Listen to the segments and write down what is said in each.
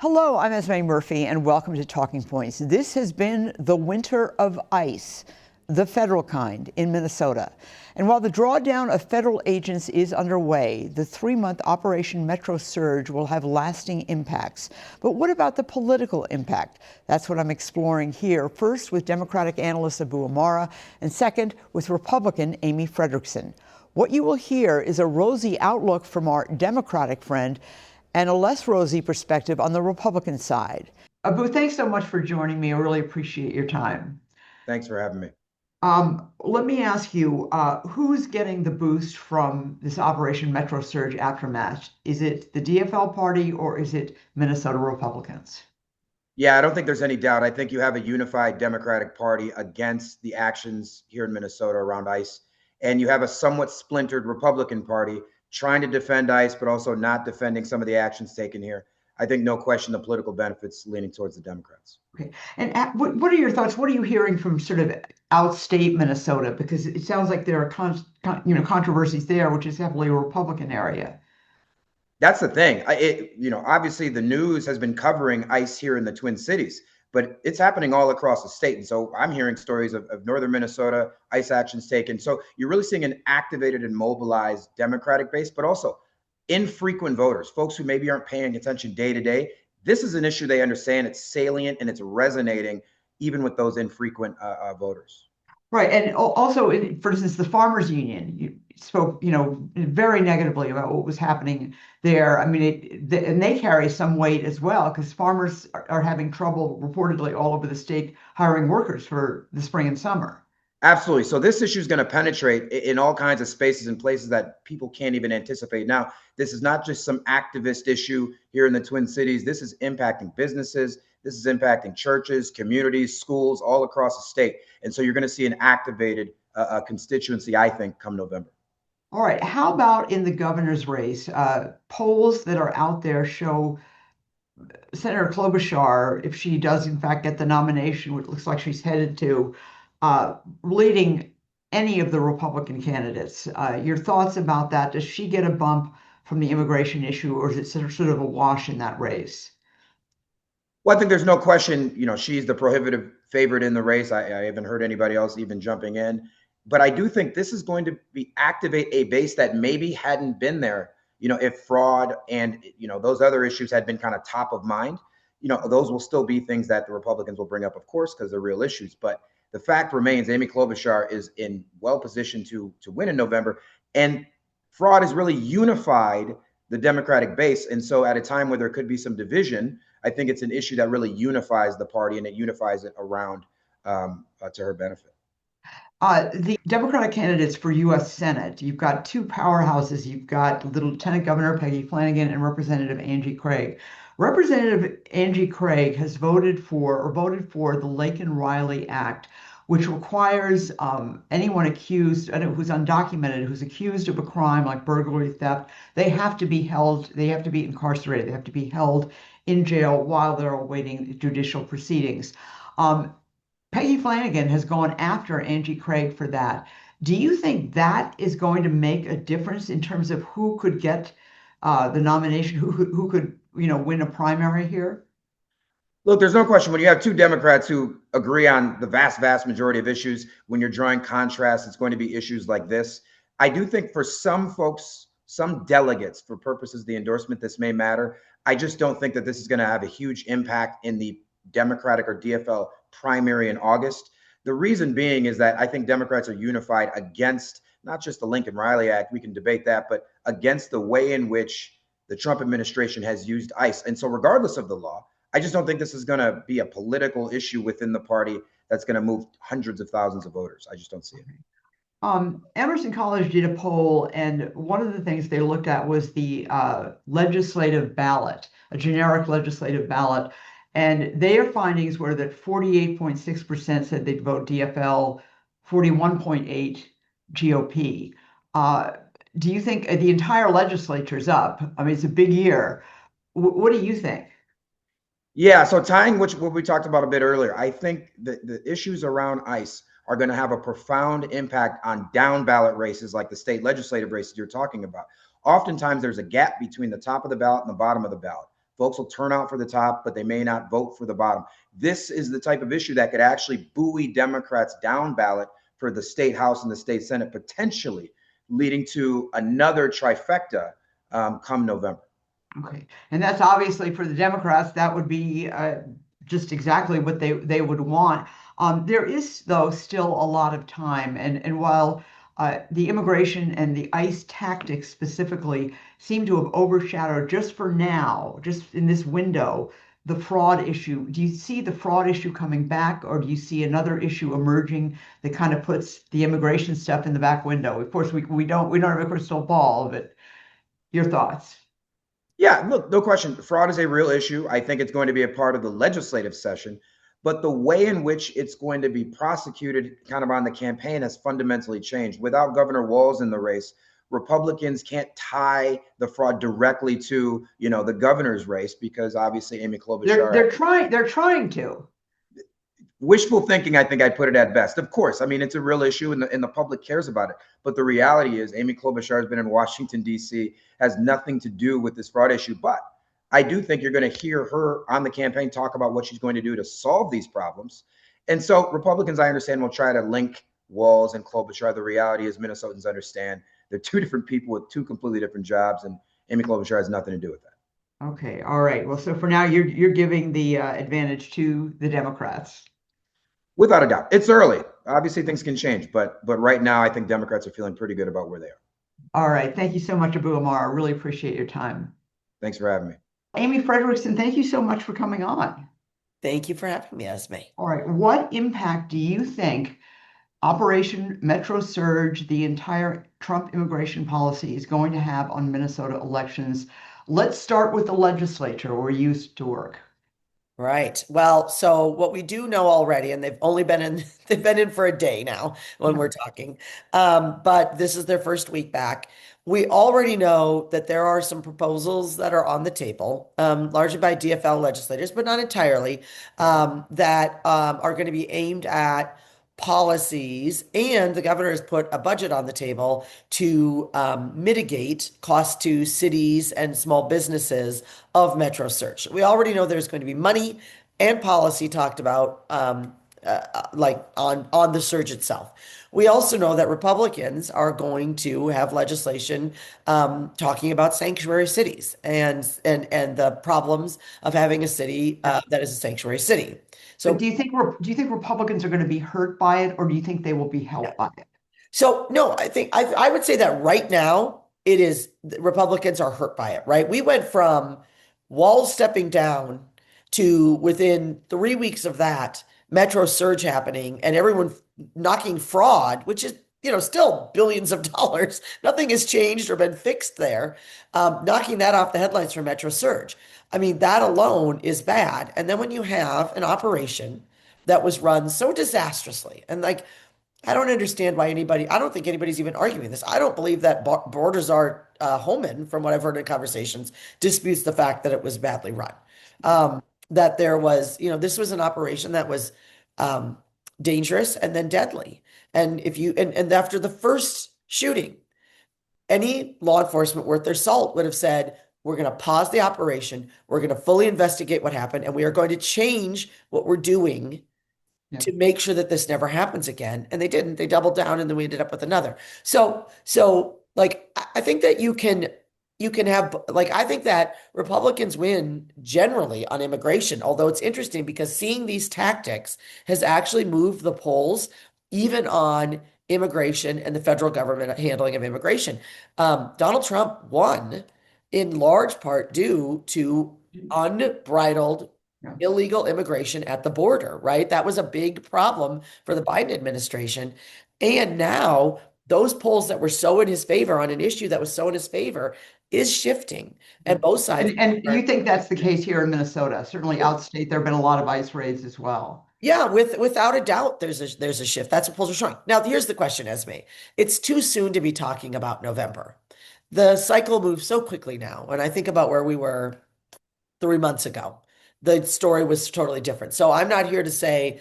Hello, I'm Esme Murphy, and welcome to Talking Points. This has been the winter of ICE, the federal kind, in Minnesota. And while the drawdown of federal agents is underway, the 3-month Operation Metro Surge will have lasting impacts. But what about the political impact? That's what I'm exploring here, first with Democratic analyst Abou Amara, and second with Republican Amy Frederiksen. What you will hear is a rosy outlook from our Democratic friend and a less rosy perspective on the Republican side. Abou, thanks so much for joining me. I really appreciate your time. Thanks for having me. Let me ask you, who's getting the boost from this Operation Metro Surge aftermath? Is it the DFL party or is it Minnesota Republicans? Yeah, I don't think there's any doubt. I think you have a unified Democratic Party against the actions here in Minnesota around ICE, and you have a somewhat splintered Republican Party trying to defend ICE, but also not defending some of the actions taken here. I think no question the political benefits leaning towards the Democrats. Okay. And what are your thoughts? What are you hearing from sort of outstate Minnesota? Because it sounds like there are controversies there, which is heavily a Republican area. That's the thing. Obviously the news has been covering ICE here in the Twin Cities, but it's happening all across the state. And so I'm hearing stories of northern Minnesota, ICE actions taken. So you're really seeing an activated and mobilized Democratic base, but also infrequent voters, folks who maybe aren't paying attention day to day. This is an issue they understand. It's salient and it's resonating even with those infrequent voters. Right. And also, for instance, the farmers union spoke, very negatively about what was happening there. I mean, and they carry some weight as well because farmers are having trouble reportedly all over the state hiring workers for the spring and summer. Absolutely. So this issue is going to penetrate in all kinds of spaces and places that people can't even anticipate. Now, this is not just some activist issue here in the Twin Cities. This is impacting businesses. This is impacting churches, communities, schools all across the state. And so you're going to see an activated constituency, I think, come November. All right. How about in the governor's race? Polls that are out there show Senator Klobuchar, if she does in fact get the nomination, which looks like she's headed to, leading any of the Republican candidates. Your thoughts about that? Does she get a bump from the immigration issue, or is it sort of a wash in that race? Well, I think there's no question, she's the prohibitive favorite in the race. I haven't heard anybody else even jumping in. But I do think this is going to activate a base that maybe hadn't been there, if fraud and, those other issues had been kind of top of mind. Those will still be things that the Republicans will bring up, of course, because they're real issues. But the fact remains, Amy Klobuchar is in well positioned to win in November. And fraud has really unified the Democratic base. And so at a time where there could be some division, I think it's an issue that really unifies the party and it unifies it around to her benefit. The Democratic candidates for U.S. Senate, you've got two powerhouses. You've got Lieutenant Governor Peggy Flanagan and Representative Angie Craig. Representative Angie Craig has voted for the Laken Riley Act, which requires anyone accused, who's undocumented, who's accused of a crime like burglary, theft, they have to be held, they have to be incarcerated, they have to be held in jail while they're awaiting judicial proceedings. Peggy Flanagan has gone after Angie Craig for that. Do you think that is going to make a difference in terms of who could get the nomination, who could win a primary here? Look, there's no question when you have two Democrats who agree on the vast majority of issues, when you're drawing contrasts, it's going to be issues like this. I do think for some folks, some delegates, for purposes of the endorsement, this may matter. I just don't think that this is going to have a huge impact in the Democratic or DFL primary in August. The reason being is that I think Democrats are unified against not just the Laken Riley Act, we can debate that, but against the way in which the Trump administration has used ICE. And so regardless of the law, I just don't think this is going to be a political issue within the party that's going to move hundreds of thousands of voters. I just don't see it. Emerson College did a poll, and one of the things they looked at was the legislative ballot, a generic legislative ballot. And their findings were that 48.6% said they'd vote DFL, 41.8% GOP. Do you think the entire legislature's up? I mean, it's a big year. What do you think? Yeah, so tying what we talked about a bit earlier, I think that the issues around ICE are going to have a profound impact on down ballot races like the state legislative races you're talking about. Oftentimes there's a gap between the top of the ballot and the bottom of the ballot. Folks will turn out for the top, but they may not vote for the bottom. This is the type of issue that could actually buoy Democrats down ballot for the state House and the state Senate, potentially leading to another trifecta come November. Okay. And that's obviously for the Democrats, that would be just exactly what they would want. There is, though, still a lot of time. And while the immigration and the ICE tactics specifically seem to have overshadowed just for now, just in this window, the fraud issue. Do you see the fraud issue coming back, or do you see another issue emerging that kind of puts the immigration stuff in the back window? Of course, we don't have a crystal ball, but your thoughts? Yeah, look, no question. Fraud is a real issue. I think it's going to be a part of the legislative session, but the way in which it's going to be prosecuted kind of on the campaign has fundamentally changed. Without Governor Walz in the race, Republicans can't tie the fraud directly to, the governor's race because obviously Amy Klobuchar. They're trying to. Wishful thinking, I think I'd put it at best. Of course, I mean, it's a real issue and the public cares about it. But the reality is Amy Klobuchar has been in Washington, D.C., has nothing to do with this fraud issue. But I do think you're going to hear her on the campaign talk about what she's going to do to solve these problems. And so Republicans, I understand, will try to link Walz and Klobuchar. The reality is Minnesotans understand they're two different people with two completely different jobs, and Amy Klobuchar has nothing to do with that. Okay, all right. Well, so for now, you're giving the advantage to the Democrats. Without a doubt. It's early. Obviously, things can change, but right now, I think Democrats are feeling pretty good about where they are. All right. Thank you so much, Abou Amara. Really appreciate your time. Thanks for having me. Amy Frederiksen, thank you so much for coming on. Thank you for having me, Esme. All right. What impact do you think Operation Metro Surge, the entire Trump immigration policy, is going to have on Minnesota elections? Let's start with the legislature where you used to work. Right. Well, so what we do know already, and they've only been in they've been in for a day now when we're talking, but this is their first week back. We already know that there are some proposals that are on the table, largely by DFL legislators, but not entirely, that are going to be aimed at policies, and the governor has put a budget on the table to mitigate costs to cities and small businesses of Metro Search. We already know there's going to be money and policy talked about, like on the surge itself. We also know that Republicans are going to have legislation talking about sanctuary cities and the problems of having a city that is a sanctuary city. So do you think Republicans are going to be hurt by it, or do you think they will be helped by it? So no, I think I would say that right now it is Republicans are hurt by it, right? We went from Walz stepping down to within 3 weeks of that Metro surge happening and everyone knocking fraud, which is still billions of dollars. Nothing has changed or been fixed there. Knocking that off the headlines for Metro surge. I mean, that alone is bad. And then when you have an operation that was run so disastrously, and like, I don't understand why I don't think anybody's even arguing this. I don't believe that Borders Homan, from what I've heard in conversations, disputes the fact that it was badly run. That there was, this was an operation that was dangerous and then deadly. And and after the first shooting, any law enforcement worth their salt would have said, we're going to pause the operation. We're going to fully investigate what happened, and we are going to change what we're doing to make sure that this never happens again. And they didn't. They doubled down, and then we ended up with another. So like, I think that you can have, like, I think that Republicans win generally on immigration, although it's interesting because seeing these tactics has actually moved the polls even on immigration and the federal government handling of immigration. Donald Trump won in large part due to unbridled illegal immigration at the border, right? That was a big problem for the Biden administration. And now those polls that were so in his favor on an issue that was so in his favor is shifting and both sides. And you think that's the case here in Minnesota? Certainly outstate, there have been a lot of ICE raids as well. Yeah, without a doubt, there's a shift. That's what polls are showing. Now, here's the question, Esme. It's too soon to be talking about November. The cycle moves so quickly now. When I think about where we were 3 months ago, the story was totally different. So I'm not here to say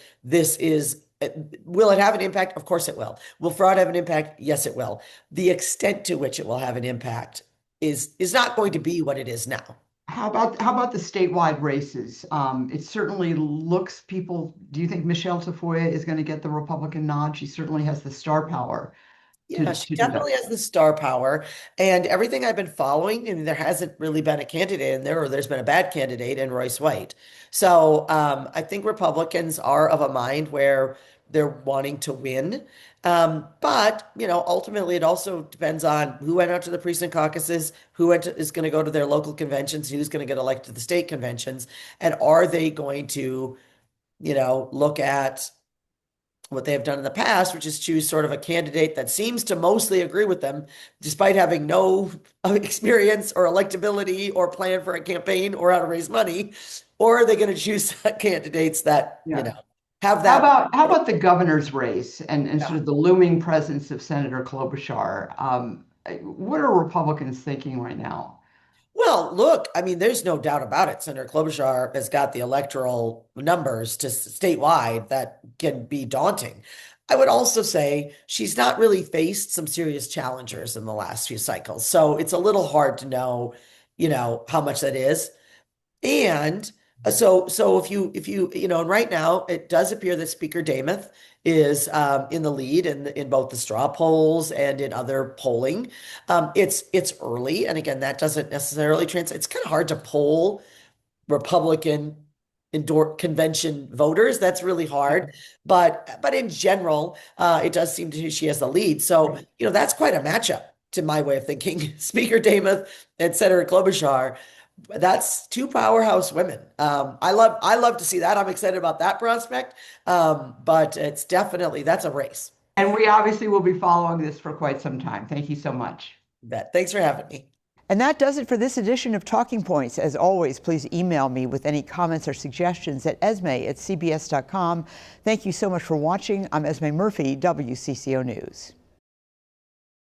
will it have an impact? Of course it will. Will fraud have an impact? Yes, it will. The extent to which it will have an impact is not going to be what it is now. how about the statewide races? It certainly looks people. Do you think Michele Tafoya is going to get the Republican nod? She certainly has the star power Yeah, she to do that. definitely has the star power. And everything I've been following, I mean, there hasn't really been a candidate in there, or there's been a bad candidate in Royce White. So I think Republicans are of a mind where they're wanting to win. But, ultimately it also depends on who went out to the precinct caucuses, is going to go to their local conventions, who's going to get elected to the state conventions, and are they going to, look at what they have done in the past, which is choose sort of a candidate that seems to mostly agree with them, despite having no experience or electability or plan for a campaign or how to raise money. Or are they going to choose candidates that, Yeah. have How that? about the governor's race and Yeah. sort of the looming presence of Senator Klobuchar? What are Republicans thinking right now? Well, look, I mean, there's no doubt about it. Senator Klobuchar has got the electoral numbers to statewide that can be daunting. I would also say she's not really faced some serious challengers in the last few cycles. So it's a little hard to know, how much that is. And so and right now it does appear that Speaker Dameth is in the lead in both the straw polls and in other polling. It's early, and again, that doesn't necessarily translate. It's kind of hard to poll Republican convention voters. That's really hard. But in general, it does seem to she has the lead. So, that's quite a matchup to my way of thinking. Speaker Dameth and Senator Klobuchar. That's two powerhouse women. I love to see that. I'm excited about that prospect. But it's definitely that's a race. And we obviously will be following this for quite some time. Thank you so much. Bet. Thanks for having me. And that does it for this edition of Talking Points. As always, please email me with any comments or suggestions at esme@cbs.com. Thank you so much for watching. I'm Esme Murphy, WCCO News.